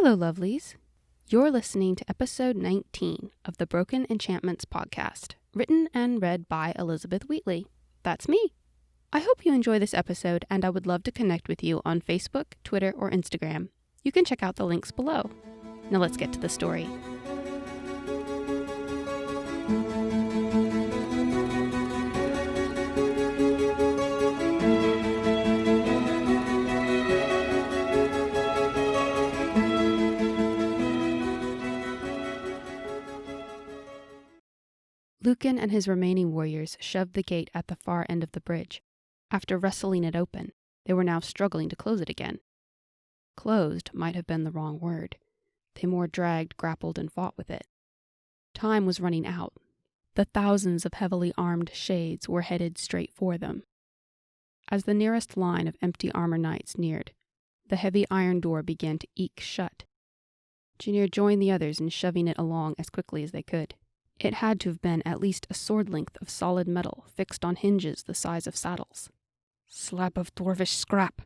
Hello, lovelies. You're listening to episode 19 of the Broken Enchantments podcast, written and read by Elizabeth Wheatley. That's me. I hope you enjoy this episode, and I would love to connect with you on Facebook, Twitter, or Instagram. You can check out the links below. Now let's get to the story. Lucan and his remaining warriors shoved the gate at the far end of the bridge. After wrestling it open, they were now struggling to close it again. Closed might have been the wrong word. They more dragged, grappled, and fought with it. Time was running out. The thousands of heavily armed shades were headed straight for them. As the nearest line of empty armor knights neared, the heavy iron door began to eke shut. Janir joined the others in shoving it along as quickly as they could. It had to have been at least a sword length of solid metal fixed on hinges the size of saddles. "Slab of dwarvish scrap,"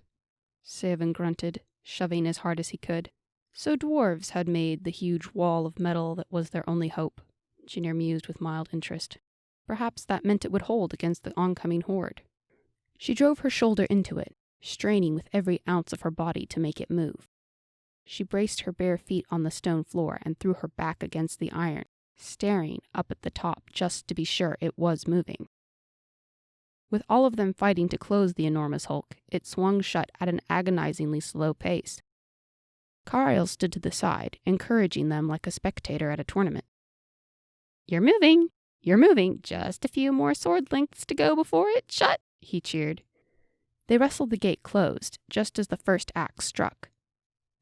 Saoven grunted, shoving as hard as he could. So dwarves had made the huge wall of metal that was their only hope, Janir mused with mild interest. Perhaps that meant it would hold against the oncoming horde. She drove her shoulder into it, straining with every ounce of her body to make it move. She braced her bare feet on the stone floor and threw her back against the iron, staring up at the top just to be sure it was moving. With all of them fighting to close the enormous hulk, it swung shut at an agonizingly slow pace. Karile stood to the side, encouraging them like a spectator at a tournament. You're moving! Just a few more sword lengths to go before it's shut," he cheered. They wrestled the gate closed, just as the first axe struck.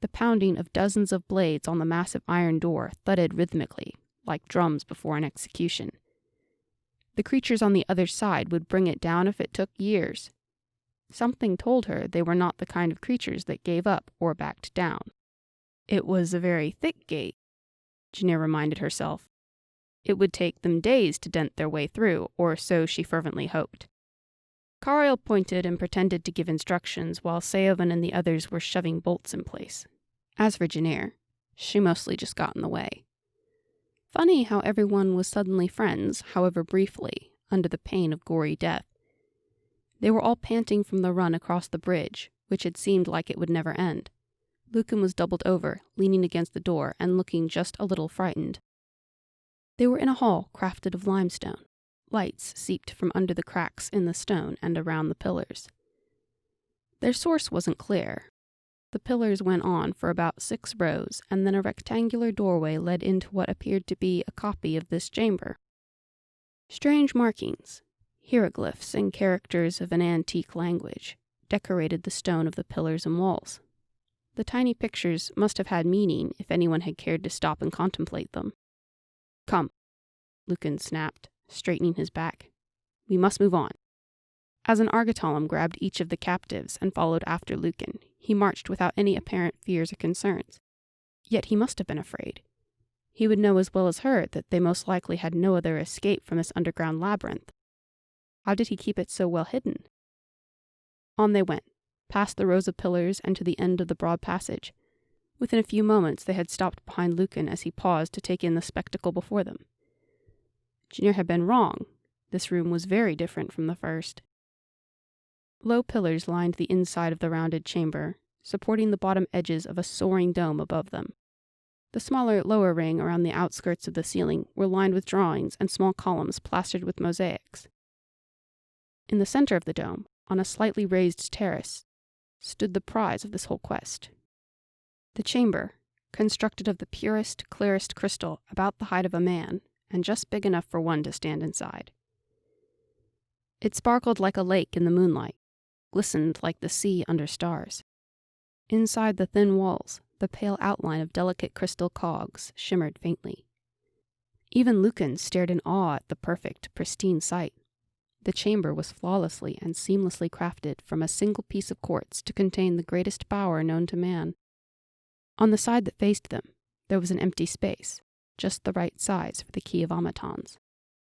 The pounding of dozens of blades on the massive iron door thudded rhythmically, like drums before an execution. The creatures on the other side would bring it down if it took years. Something told her they were not the kind of creatures that gave up or backed down. It was a very thick gate, Janir reminded herself. It would take them days to dent their way through, or so she fervently hoped. Karile pointed and pretended to give instructions while Saoven and the others were shoving bolts in place. As for Janir, she mostly just got in the way. Funny how everyone was suddenly friends, however briefly, under the pain of gory death. They were all panting from the run across the bridge, which had seemed like it would never end. Lucan was doubled over, leaning against the door and looking just a little frightened. They were in a hall crafted of limestone. Lights seeped from under the cracks in the stone and around the pillars. Their source wasn't clear. The pillars went on for about 6 rows, and then a rectangular doorway led into what appeared to be a copy of this chamber. Strange markings, hieroglyphs and characters of an antique language, decorated the stone of the pillars and walls. The tiny pictures must have had meaning if anyone had cared to stop and contemplate them. "Come," Lucan snapped, straightening his back. "We must move on." As an Argotolum grabbed each of the captives and followed after Lucan, he marched without any apparent fears or concerns. Yet he must have been afraid. He would know as well as her that they most likely had no other escape from this underground labyrinth. How did he keep it so well hidden? On they went, past the rows of pillars and to the end of the broad passage. Within a few moments they had stopped behind Lucan as he paused to take in the spectacle before them. Janir had been wrong. This room was very different from the first. Low pillars lined the inside of the rounded chamber, supporting the bottom edges of a soaring dome above them. The smaller lower ring around the outskirts of the ceiling were lined with drawings and small columns plastered with mosaics. In the center of the dome, on a slightly raised terrace, stood the prize of this whole quest. The chamber, constructed of the purest, clearest crystal about the height of a man, and just big enough for one to stand inside. It sparkled like a lake in the moonlight, glistened like the sea under stars. Inside the thin walls, the pale outline of delicate crystal cogs shimmered faintly. Even Lucan stared in awe at the perfect, pristine sight. The chamber was flawlessly and seamlessly crafted from a single piece of quartz to contain the greatest power known to man. On the side that faced them, there was an empty space, just the right size for the key of automatons.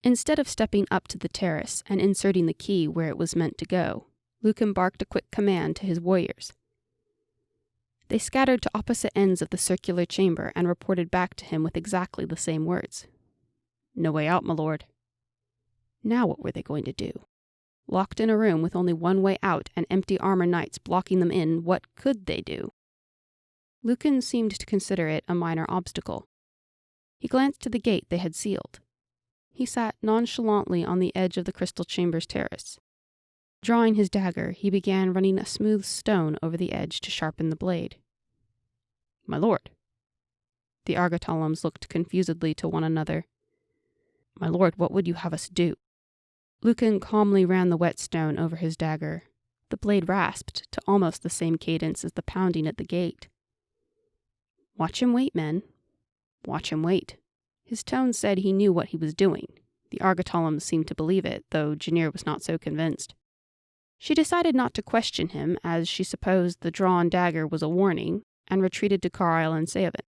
Instead of stepping up to the terrace and inserting the key where it was meant to go, Lucan barked a quick command to his warriors. They scattered to opposite ends of the circular chamber and reported back to him with exactly the same words. "No way out, my lord." Now what were they going to do? Locked in a room with only one way out and empty armor knights blocking them in, what could they do? Lucan seemed to consider it a minor obstacle. He glanced to the gate they had sealed. He sat nonchalantly on the edge of the crystal chamber's terrace. Drawing his dagger, he began running a smooth stone over the edge to sharpen the blade. "My lord." The Argotolums looked confusedly to one another. "My lord, what would you have us do?" Lucan calmly ran the whetstone over his dagger. The blade rasped to almost the same cadence as the pounding at the gate. "Watch him wait, men. Watch him wait." His tone said he knew what he was doing. The Argotolums seemed to believe it, though Janir was not so convinced. She decided not to question him, as she supposed the drawn dagger was a warning, and retreated to Karile and Saoven.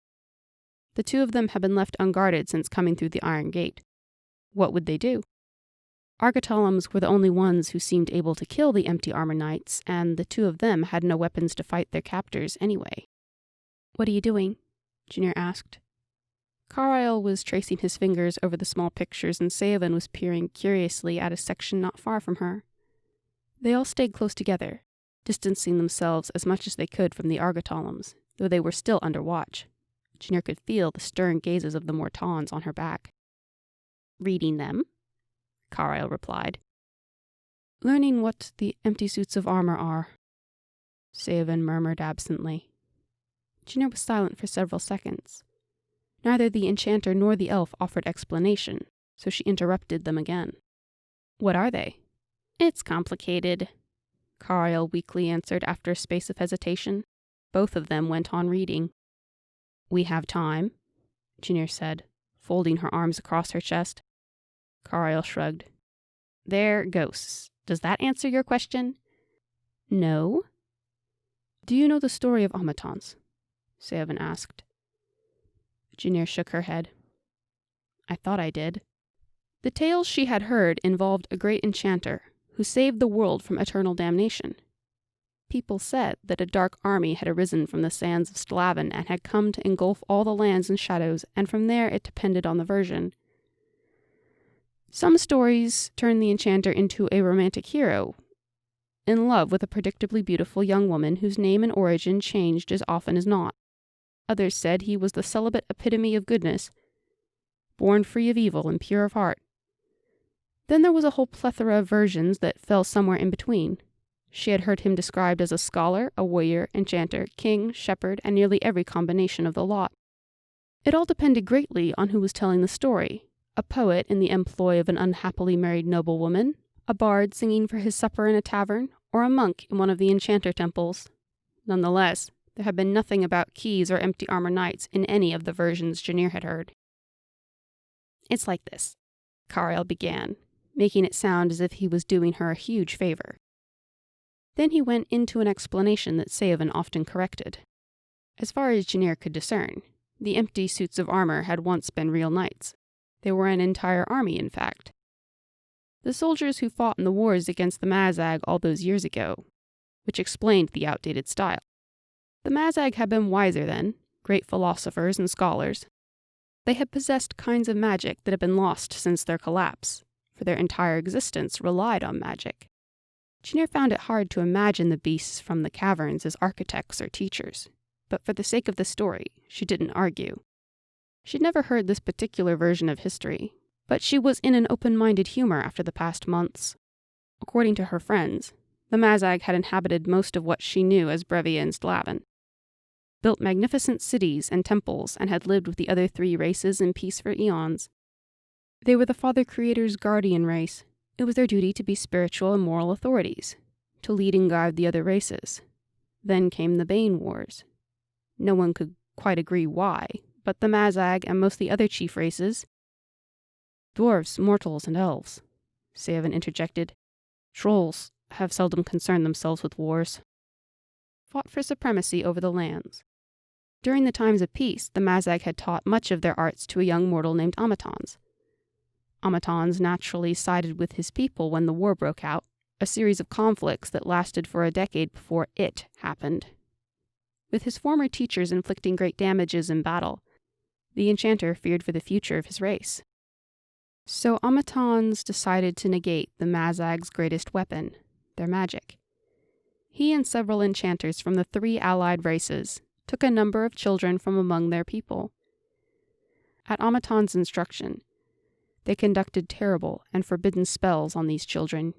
The two of them had been left unguarded since coming through the iron gate. What would they do? Argotolums were the only ones who seemed able to kill the empty armor knights, and the two of them had no weapons to fight their captors anyway. "What are you doing?" Janir asked. Karile was tracing his fingers over the small pictures, and Saoven was peering curiously at a section not far from her. They all stayed close together, distancing themselves as much as they could from the Argotolums, though they were still under watch. Janir could feel the stern gazes of the Mortons on her back. "Reading them," Karile replied. "Learning what the empty suits of armor are," Saoven murmured absently. Janir was silent for several seconds. Neither the enchanter nor the elf offered explanation, so she interrupted them again. "What are they?" "It's complicated," Karile weakly answered after a space of hesitation. Both of them went on reading. "We have time," Janir said, folding her arms across her chest. Karile shrugged. "They're ghosts. Does that answer your question?" "No." "Do you know the story of automatons?" Saoven asked. Janir shook her head. "I thought I did." The tales she had heard involved a great enchanter who saved the world from eternal damnation. People said that a dark army had arisen from the sands of Saoven and had come to engulf all the lands and shadows, and from there it depended on the version. Some stories turned the enchanter into a romantic hero, in love with a predictably beautiful young woman whose name and origin changed as often as not. Others said he was the celibate epitome of goodness, born free of evil and pure of heart. Then there was a whole plethora of versions that fell somewhere in between. She had heard him described as a scholar, a warrior, enchanter, king, shepherd, and nearly every combination of the lot. It all depended greatly on who was telling the story. A poet in the employ of an unhappily married noblewoman, a bard singing for his supper in a tavern, or a monk in one of the enchanter temples. Nonetheless, there had been nothing about keys or empty armor knights in any of the versions Janir had heard. "It's like this," Karile began, making it sound as if he was doing her a huge favor. Then he went into an explanation that Saoven often corrected. As far as Janir could discern, the empty suits of armor had once been real knights. They were an entire army, in fact. The soldiers who fought in the wars against the Mazag all those years ago, which explained the outdated style. The Mazag had been wiser then, great philosophers and scholars. They had possessed kinds of magic that had been lost since their collapse, for their entire existence relied on magic. Janir found it hard to imagine the beasts from the caverns as architects or teachers, but for the sake of the story, she didn't argue. She'd never heard this particular version of history, but she was in an open-minded humor after the past months. According to her friends, the Mazag had inhabited most of what she knew as Brevia and Saoven, built magnificent cities and temples, and had lived with the other three races in peace for eons. They were the Father Creator's guardian race. It was their duty to be spiritual and moral authorities, to lead and guide the other races. Then came the Bane Wars. No one could quite agree why, but the Mazag and most of the other chief races, dwarves, mortals, and elves, Saoven interjected, trolls, have seldom concerned themselves with wars, fought for supremacy over the lands. During the times of peace, the Mazag had taught much of their arts to a young mortal named Automatons. Automatons naturally sided with his people when the war broke out, a series of conflicts that lasted for a decade before it happened. With his former teachers inflicting great damages in battle, the enchanter feared for the future of his race. So Amatons decided to negate the Mazag's greatest weapon, their magic. He and several enchanters from the 3 allied races took a number of children from among their people. At Amaton's instruction, they conducted terrible and forbidden spells on these children,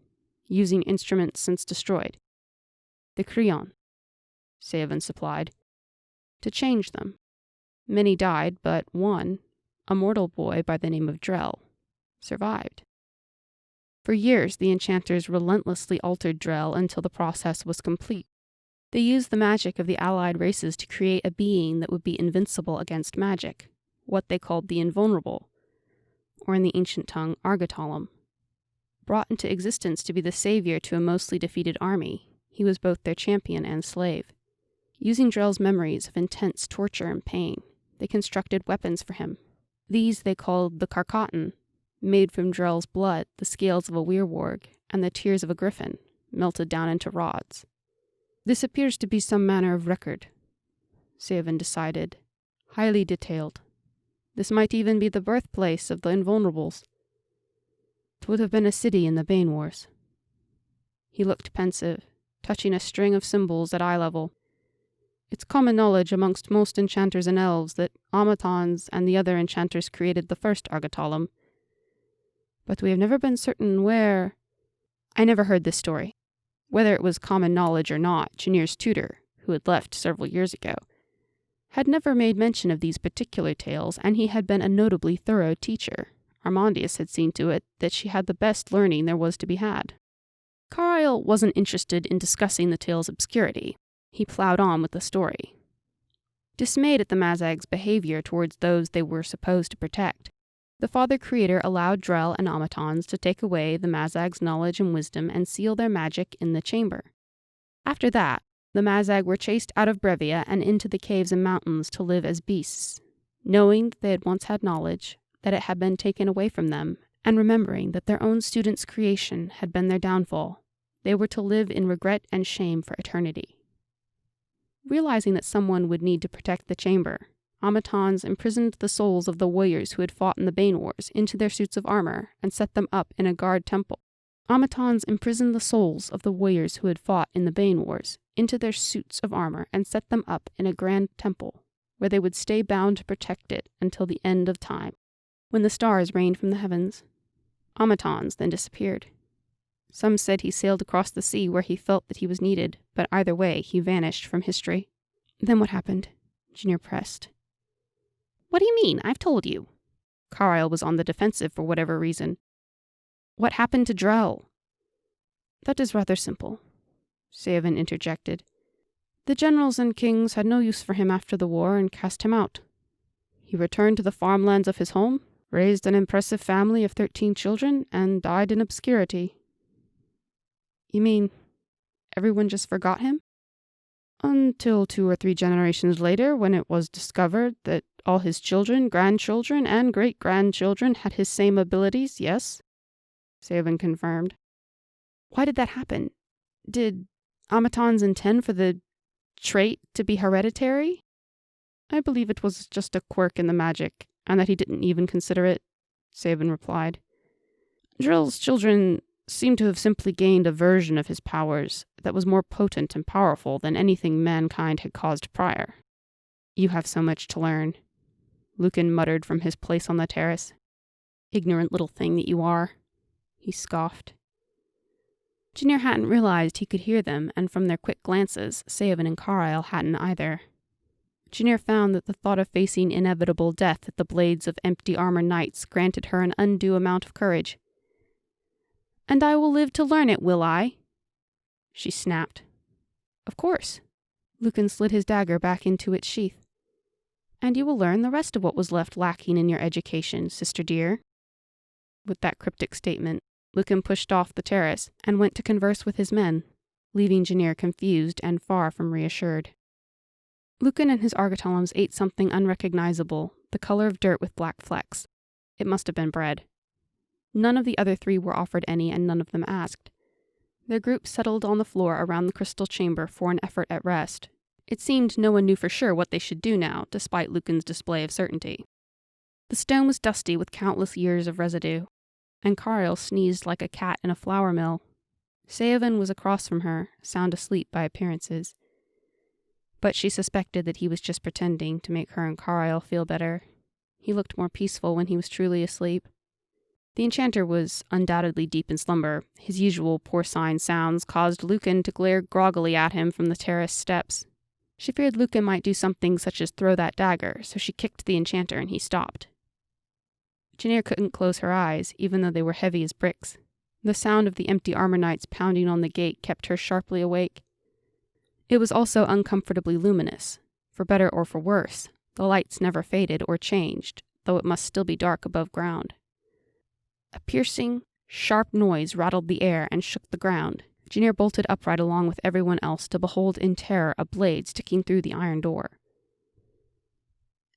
using instruments since destroyed, the Creon, Saoven supplied, to change them. Many died, but one, a mortal boy by the name of Drell, survived. For years, the enchanters relentlessly altered Drell until the process was complete. They used the magic of the allied races to create a being that would be invincible against magic, what they called the invulnerable, or in the ancient tongue, Argotolum. Brought into existence to be the savior to a mostly defeated army, he was both their champion and slave. Using Drell's memories of intense torture and pain, they constructed weapons for him. These they called the Karkaten, made from Drell's blood, the scales of a weirwarg, and the tears of a griffin, melted down into rods. This appears to be some manner of record, Saoven decided, highly detailed. This might even be the birthplace of the Invulnerables. It would have been a city in the Bane Wars. He looked pensive, touching a string of symbols at eye level. It's common knowledge amongst most enchanters and elves that Amatons and the other enchanters created the first Argotolum, but we have never been certain where. I never heard this story. Whether it was common knowledge or not, Janir's tutor, who had left several years ago, had never made mention of these particular tales, and he had been a notably thorough teacher. Armandius had seen to it that she had the best learning there was to be had. Karile wasn't interested in discussing the tale's obscurity. He plowed on with the story. Dismayed at the Mazag's behavior towards those they were supposed to protect, the Father Creator allowed Drell and Amatons to take away the Mazag's knowledge and wisdom and seal their magic in the chamber. After that, the Mazag were chased out of Brevia and into the caves and mountains to live as beasts, knowing that they had once had knowledge, that it had been taken away from them, and remembering that their own student's creation had been their downfall. They were to live in regret and shame for eternity. Realizing that someone would need to protect the chamber, Amatons imprisoned the souls of the warriors who had fought in the Bane Wars into their suits of armor and set them up in a guard temple. Amatons imprisoned the souls of the warriors who had fought in the Bane Wars into their suits of armor and set them up in a grand temple, where they would stay bound to protect it until the end of time, when the stars rained from the heavens. Amatons then disappeared. Some said he sailed across the sea where he felt that he was needed, but either way, he vanished from history. Then what happened? Janir pressed. What do you mean? I've told you. Karile was on the defensive for whatever reason. What happened to Drell? That is rather simple, Saoven interjected. The generals and kings had no use for him after the war and cast him out. He returned to the farmlands of his home, raised an impressive family of 13 children, and died in obscurity. You mean everyone just forgot him? Until 2 or 3 generations later, when it was discovered that all his children, grandchildren, and great-grandchildren had his same abilities, yes, Saoven confirmed. Why did that happen? Did Amatons intend for the trait to be hereditary? I believe it was just a quirk in the magic, and that he didn't even consider it, Saoven replied. Drell's children seem to have simply gained a version of his powers that was more potent and powerful than anything mankind had caused prior. You have so much to learn, Lucan muttered from his place on the terrace. Ignorant little thing that you are, he scoffed. Janir hadn't realized he could hear them, and from their quick glances, Saoven and Karile hadn't either. Janir found that the thought of facing inevitable death at the blades of empty armor knights granted her an undue amount of courage. And I will live to learn it, will I? She snapped. Of course. Lucan slid his dagger back into its sheath. And you will learn the rest of what was left lacking in your education, sister dear. With that cryptic statement, Lucan pushed off the terrace and went to converse with his men, leaving Janir confused and far from reassured. Lucan and his Argotolums ate something unrecognizable, the color of dirt with black flecks. It must have been bread. None of the other 3 were offered any, and none of them asked. Their group settled on the floor around the crystal chamber for an effort at rest. It seemed no one knew for sure what they should do now, despite Lucan's display of certainty. The stone was dusty with countless years of residue, and Karile sneezed like a cat in a flour mill. Saoven was across from her, sound asleep by appearances. But she suspected that he was just pretending to make her and Karile feel better. He looked more peaceful when he was truly asleep. The enchanter was undoubtedly deep in slumber. His usual porcine sounds caused Lucan to glare groggily at him from the terrace steps. She feared Lucan might do something such as throw that dagger, so she kicked the enchanter and he stopped. Janir couldn't close her eyes, even though they were heavy as bricks. The sound of the empty armor knights pounding on the gate kept her sharply awake. It was also uncomfortably luminous. For better or for worse, the lights never faded or changed, though it must still be dark above ground. A piercing, sharp noise rattled the air and shook the ground. Janir bolted upright along with everyone else to behold in terror a blade sticking through the iron door.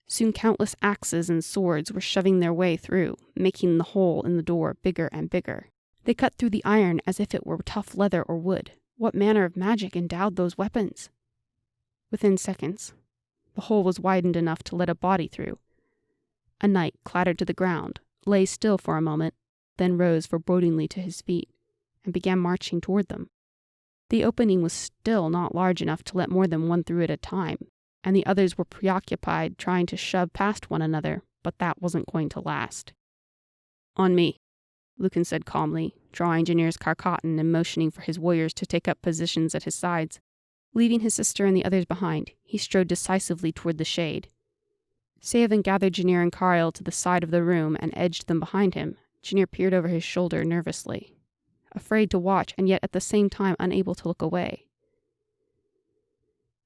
Soon countless axes and swords were shoving their way through, making the hole in the door bigger and bigger. They cut through the iron as if it were tough leather or wood. What manner of magic endowed those weapons? Within seconds, the hole was widened enough to let a body through. A knight clattered to the ground, lay still for a moment, then rose forebodingly to his feet, and began marching toward them. The opening was still not large enough to let more than one through at a time, and the others were preoccupied trying to shove past one another, but that wasn't going to last. "On me," Lucan said calmly, drawing Janir's carcatan and motioning for his warriors to take up positions at his sides. Leaving his sister and the others behind, he strode decisively toward the shade. Saoven gathered Janir and Karile to the side of the room and edged them behind him. Janir peered over his shoulder nervously, afraid to watch and yet at the same time unable to look away.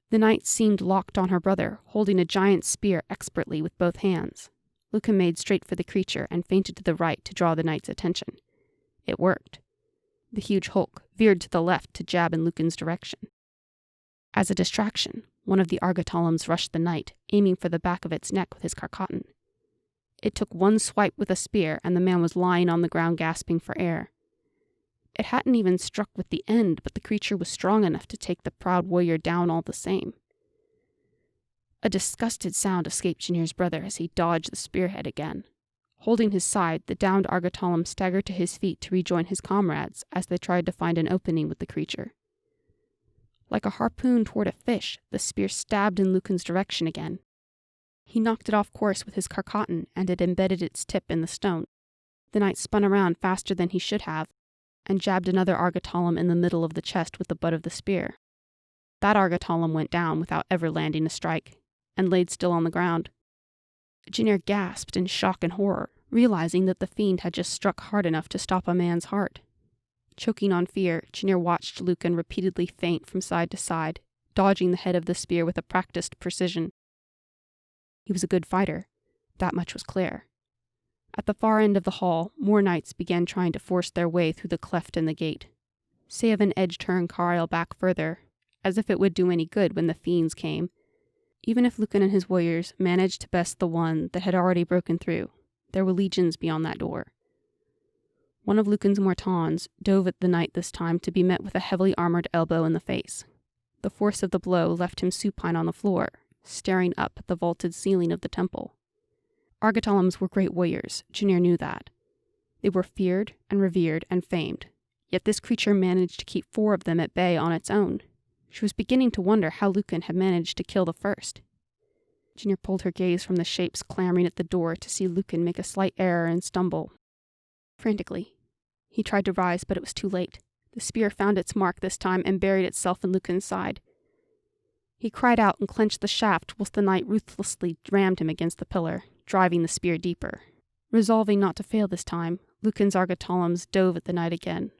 The knight seemed locked on her brother, holding a giant spear expertly with both hands. Lucan made straight for the creature and feinted to the right to draw the knight's attention. It worked. The huge hulk veered to the left to jab in Lucan's direction. As a distraction, one of the argatolums rushed the knight, aiming for the back of its neck with his carcatan. It took one swipe with a spear, and the man was lying on the ground gasping for air. It hadn't even struck with the end, but the creature was strong enough to take the proud warrior down all the same. A disgusted sound escaped Janir's brother as he dodged the spearhead again. Holding his side, the downed argatolum staggered to his feet to rejoin his comrades as they tried to find an opening with the creature. Like a harpoon toward a fish, the spear stabbed in Lucan's direction again. He knocked it off course with his carcatan, and it embedded its tip in the stone. The knight spun around faster than he should have, and jabbed another argatolum in the middle of the chest with the butt of the spear. That argatolum went down without ever landing a strike, and laid still on the ground. Janir gasped in shock and horror, realizing that the fiend had just struck hard enough to stop a man's heart. Choking on fear, Janir watched Lucan repeatedly feint from side to side, dodging the head of the spear with a practiced precision. He was a good fighter. That much was clear. At the far end of the hall, more knights began trying to force their way through the cleft in the gate. Saoven edged her and Karile back further, as if it would do any good when the fiends came. Even if Lucan and his warriors managed to best the one that had already broken through, there were legions beyond that door. One of Lucan's Mortons dove at the knight this time to be met with a heavily armored elbow in the face. The force of the blow left him supine on the floor, staring up at the vaulted ceiling of the temple. Argatolums were great warriors, Janir knew that. They were feared and revered and famed, yet this creature managed to keep 4 of them at bay on its own. She was beginning to wonder how Lucan had managed to kill the first. Janir pulled her gaze from the shapes clamoring at the door to see Lucan make a slight error and stumble. Frantically, he tried to rise, but it was too late. The spear found its mark this time and buried itself in Lucan's side. He cried out and clenched the shaft whilst the knight ruthlessly rammed him against the pillar, driving the spear deeper. Resolving not to fail this time, Lucan's argatolums dove at the knight again.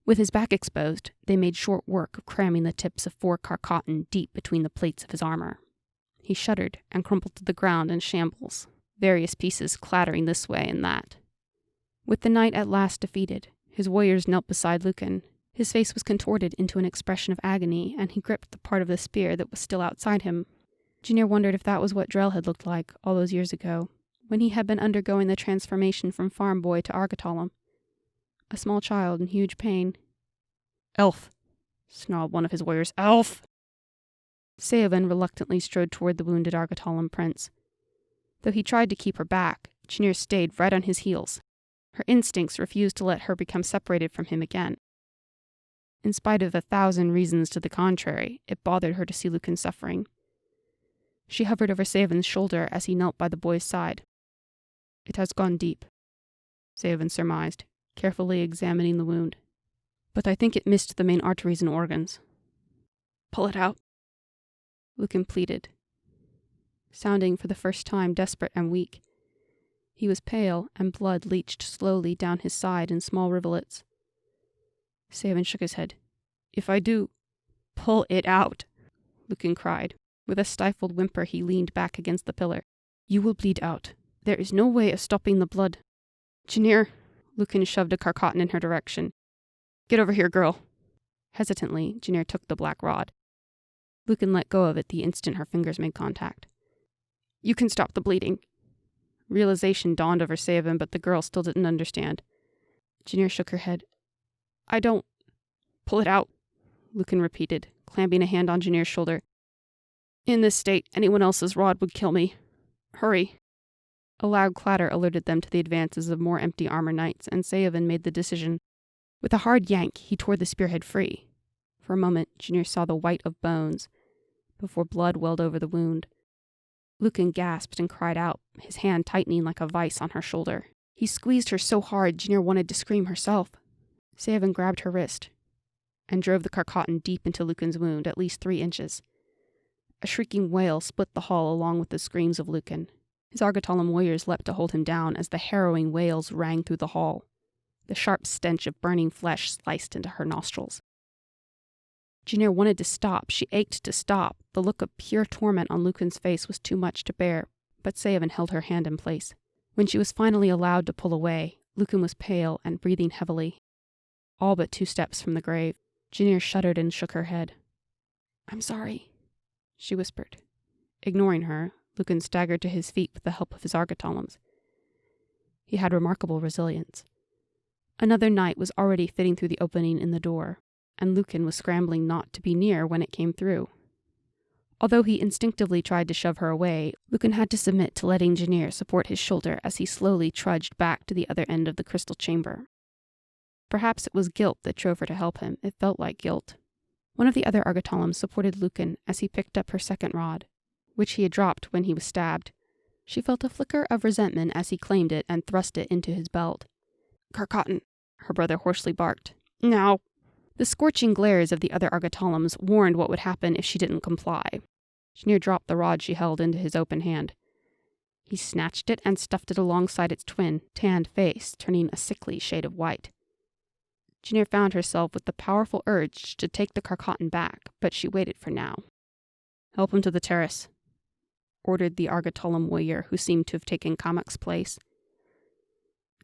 With his back exposed, they made short work of cramming the tips of 4 carcatan deep between the plates of his armor. He shuddered and crumpled to the ground in shambles, various pieces clattering this way and that. With the knight at last defeated, his warriors knelt beside Lucan. His face was contorted into an expression of agony, and he gripped the part of the spear that was still outside him. Janir wondered if that was what Drell had looked like all those years ago, when he had been undergoing the transformation from farm boy to argatolum. A small child in huge pain. "Elf!" snarled one of his warriors. "Elf!" Saoven reluctantly strode toward the wounded Argatalan prince. Though he tried to keep her back, Janir stayed right on his heels. Her instincts refused to let her become separated from him again. In spite of 1,000 reasons to the contrary, it bothered her to see Lucan suffering. She hovered over Saoven's shoulder as he knelt by the boy's side. "It has gone deep," Saoven surmised, carefully examining the wound. "But I think it missed the main arteries and organs." "Pull it out," Lucan pleaded, sounding for the first time desperate and weak. He was pale, and blood leached slowly down his side in small rivulets. Saoven shook his head. "If I do—" "Pull it out," Lucan cried. With a stifled whimper, he leaned back against the pillar. "You will bleed out. There is no way of stopping the blood." "Janir," Lucan shoved a Carcottan in her direction. "Get over here, girl." Hesitantly, Janir took the black rod. Lucan let go of it the instant her fingers made contact. "You can stop the bleeding." Realization dawned over Saoven, but the girl still didn't understand. Janir shook her head. "I don't—" "Pull it out," Lucan repeated, clamping a hand on Janir's shoulder. "In this state, anyone else's rod would kill me. Hurry." A loud clatter alerted them to the advances of more empty armor knights, and Saoven made the decision. With a hard yank, he tore the spearhead free. For a moment, Janir saw the white of bones, before blood welled over the wound. Lucan gasped and cried out, his hand tightening like a vice on her shoulder. He squeezed her so hard, Janir wanted to scream herself. Saoven grabbed her wrist and drove the Carcottan deep into Lucan's wound, at least 3 inches. A shrieking wail split the hall along with the screams of Lucan. His Argatalan warriors leapt to hold him down as the harrowing wails rang through the hall. The sharp stench of burning flesh sliced into her nostrils. Janir wanted to stop. She ached to stop. The look of pure torment on Lucan's face was too much to bear, but Saoven held her hand in place. When she was finally allowed to pull away, Lucan was pale and breathing heavily, all but 2 steps from the grave. Janir shuddered and shook her head. "I'm sorry," she whispered. Ignoring her, Lucan staggered to his feet with the help of his Argatalans. He had remarkable resilience. Another knight was already fitting through the opening in the door, and Lucan was scrambling not to be near when it came through. Although he instinctively tried to shove her away, Lucan had to submit to letting Janir support his shoulder as he slowly trudged back to the other end of the crystal chamber. Perhaps it was guilt that drove her to help him. It felt like guilt. One of the other Argatalans supported Lucan as he picked up her second rod, which he had dropped when he was stabbed. She felt a flicker of resentment as he claimed it and thrust it into his belt. "Carcottan," her brother hoarsely barked. "Now!" The scorching glares of the other Argatalans warned what would happen if she didn't comply. Janir dropped the rod she held into his open hand. He snatched it and stuffed it alongside its twin, tanned face, turning a sickly shade of white. Janir found herself with the powerful urge to take the Carcottan back, but she waited for now. "Help him to the terrace," ordered the Argatalan warrior who seemed to have taken Kamak's place.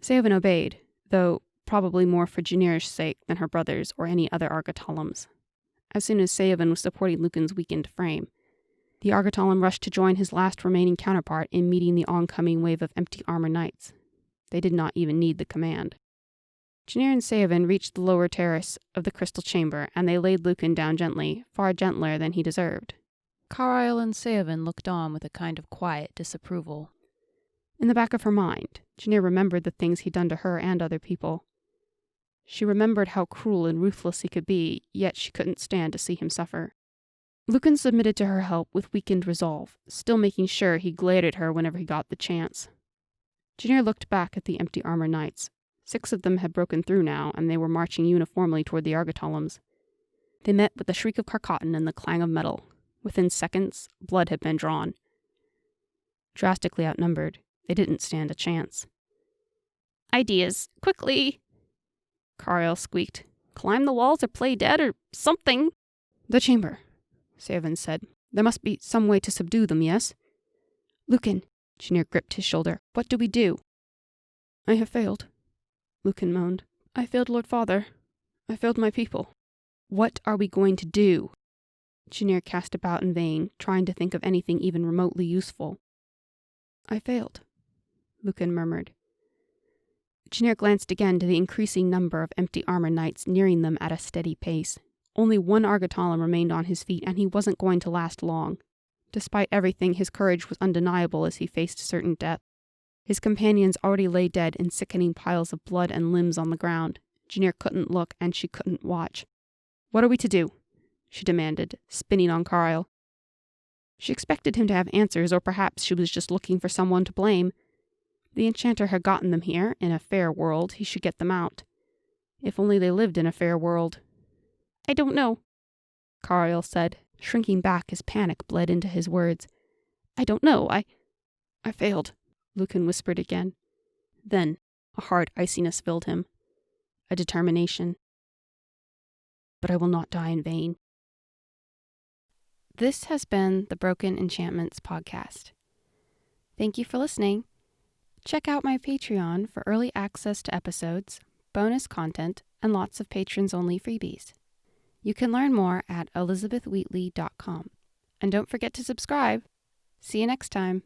Saoven obeyed, though probably more for Janir's sake than her brother's or any other Argatalans. As soon as Saoven was supporting Lucan's weakened frame, the Argatalan rushed to join his last remaining counterpart in meeting the oncoming wave of empty armor knights. They did not even need the command. Janir and Saoven reached the lower terrace of the crystal chamber, and they laid Lucan down gently, far gentler than he deserved. Karile and Saoven looked on with a kind of quiet disapproval. In the back of her mind, Janir remembered the things he'd done to her and other people. She remembered how cruel and ruthless he could be, yet she couldn't stand to see him suffer. Lucan submitted to her help with weakened resolve, still making sure he glared at her whenever he got the chance. Janir looked back at the empty armor knights. 6 of them had broken through now, and they were marching uniformly toward the Argatalans. They met with the shriek of Carcottan and the clang of metal. Within seconds, blood had been drawn. Drastically outnumbered, they didn't stand a chance. "Ideas, quickly!" Karile squeaked. "Climb the walls or play dead or something." "The chamber," Saoven said. "There must be some way to subdue them, yes?" "Lucan," Janir gripped his shoulder. "What do we do?" "I have failed," Lucan moaned. "I failed Lord Father. I failed my people." "What are we going to do?" Janir cast about in vain, trying to think of anything even remotely useful. "I failed," Lucan murmured. Janir glanced again to the increasing number of empty armor knights nearing them at a steady pace. Only one Argotolum remained on his feet, and he wasn't going to last long. Despite everything, his courage was undeniable as he faced certain death. His companions already lay dead in sickening piles of blood and limbs on the ground. Janir couldn't look, and she couldn't watch. "What are we to do?" she demanded, spinning on Karile. She expected him to have answers, or perhaps she was just looking for someone to blame. The enchanter had gotten them here. In a fair world, he should get them out. If only they lived in a fair world. "I don't know," Karile said, shrinking back as panic bled into his words. "I don't know. I failed," Lucan whispered again. Then a hard iciness filled him. A determination. "But I will not die in vain." This has been the Broken Enchantments podcast. Thank you for listening. Check out my Patreon for early access to episodes, bonus content, and lots of patrons-only freebies. You can learn more at elizabethwheatley.com. And don't forget to subscribe. See you next time.